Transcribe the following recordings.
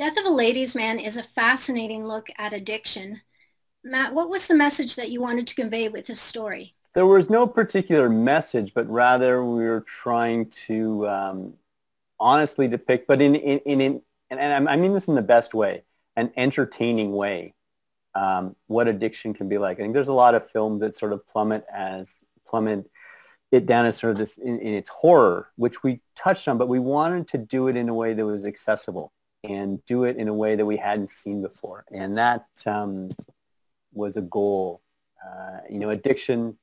Death of a Ladies' Man is a fascinating look at addiction. Matt, what was the message that you wanted to convey with this story? There was no particular message, but rather we were trying to honestly depict, but and I mean this in the best way, an entertaining way, what addiction can be like. I think there's a lot of films that sort of plummet it down as sort of this in its horror, which we touched on, but we wanted to do it in a way that was accessible and do it in a way that we hadn't seen before. And that was a goal. Addiction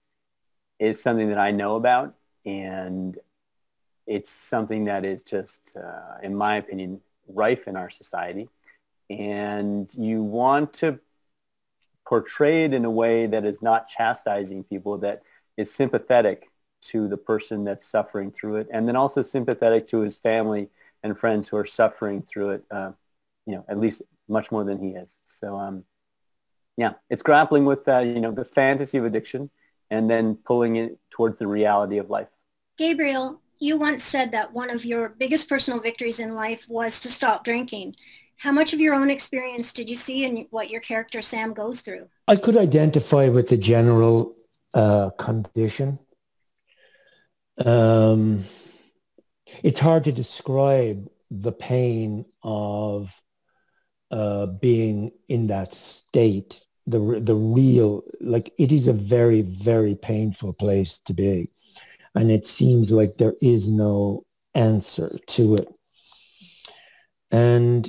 is something that I know about, and it's something that is just, in my opinion, rife in our society. And you want to portray it in a way that is not chastising people, that is sympathetic to the person that's suffering through it, and then also sympathetic to his family and friends who are suffering through it, at least much more than he is. So, it's grappling with the fantasy of addiction and then pulling it towards the reality of life. Gabriel, you once said that one of your biggest personal victories in life was to stop drinking. How much of your own experience did you see in what your character Sam goes through? I could identify with the general condition. It's hard to describe the pain of being in that state. The real, like, it is a very, very painful place to be. And it seems like there is no answer to it. And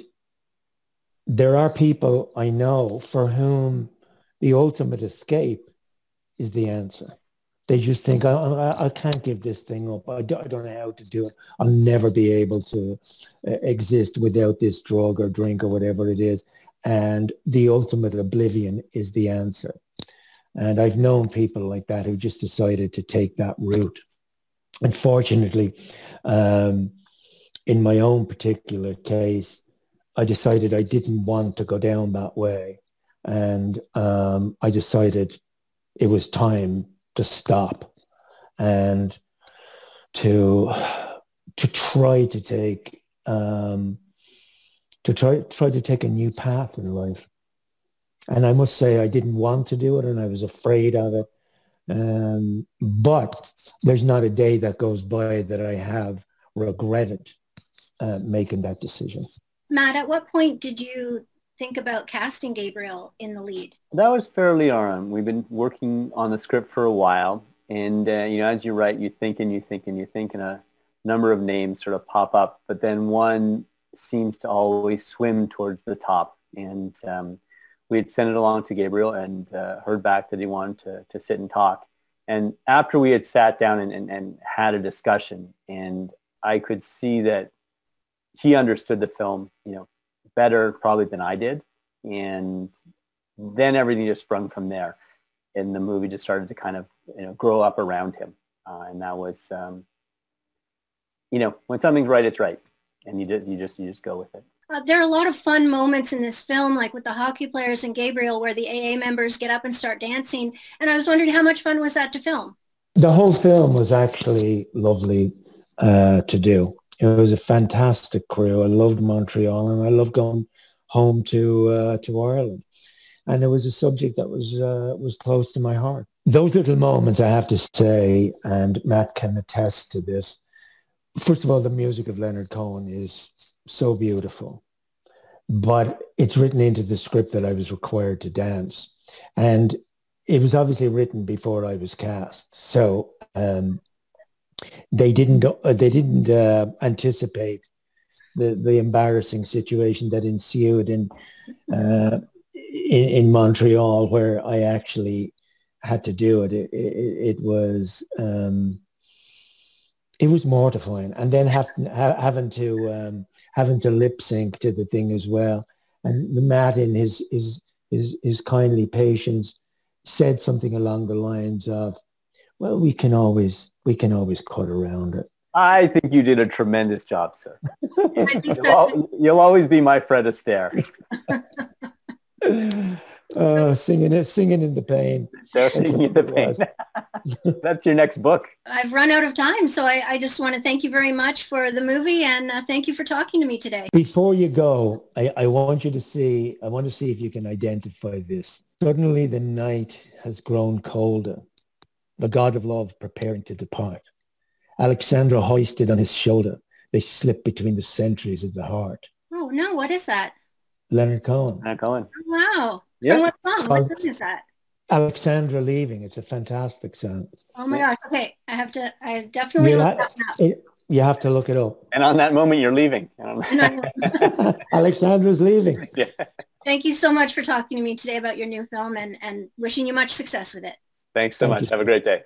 there are people I know for whom the ultimate escape is the answer. They just think, I can't give this thing up. I don't know how to do it. I'll never be able to exist without this drug or drink or whatever it is. And the ultimate oblivion is the answer. And I've known people like that who just decided to take that route. Unfortunately, in my own particular case, I decided I didn't want to go down that way. And I decided it was time to stop and to try to take to take a new path in life. And I must say I didn't want to do it, and I was afraid of it. But there's not a day that goes by that I have regretted making that decision. Matt, at what point did you think about casting Gabriel in the lead? That was fairly on. We've been working on the script for a while. And, as you write, you think, and a number of names sort of pop up. But then one seems to always swim towards the top. And we had sent it along to Gabriel and heard back that he wanted to sit and talk. And after we had sat down and had a discussion, and I could see that he understood the film, better probably than I did. And then everything just sprung from there. And the movie just started to kind of, grow up around him. And that was, when something's right, it's right. And you just go with it. There are a lot of fun moments in this film, like with the hockey players and Gabriel, where the AA members get up and start dancing. And I was wondering, how much fun was that to film? The whole film was actually lovely to do. It was a fantastic crew. I loved Montreal, and I loved going home to Ireland. And it was a subject that was close to my heart. Those little moments, I have to say, and Matt can attest to this. First of all, the music of Leonard Cohen is so beautiful, but it's written into the script that I was required to dance. And it was obviously written before I was cast. So they didn't anticipate the embarrassing situation that ensued in Montreal, where I actually had to do it. It was mortifying, and then having to lip sync to the thing as well. And Matt, in his kindly patience, said something along the lines of, "Well, we can always cut around it." I think you did a tremendous job, sir. You'll always be my Fred Astaire. Singing in the pain. They're singing in the pain. That's your next book. I've run out of time, so I just want to thank you very much for the movie, and thank you for talking to me today. Before you go, I want to see if you can identify this. Suddenly the night has grown colder, the god of love preparing to depart. Alexandra hoisted on his shoulder. They slip between the centuries of the heart. Oh, no, what is that? Leonard Cohen. Leonard Cohen. Oh, wow. Yeah. And what song? What song is that? Alexandra Leaving. It's a fantastic song. Oh my gosh. Okay. I definitely look that up. You have to look it up. And on that moment, you're leaving. Alexandra's leaving. Yeah. Thank you so much for talking to me today about your new film, and wishing you much success with it. Thanks so much. Have a great day.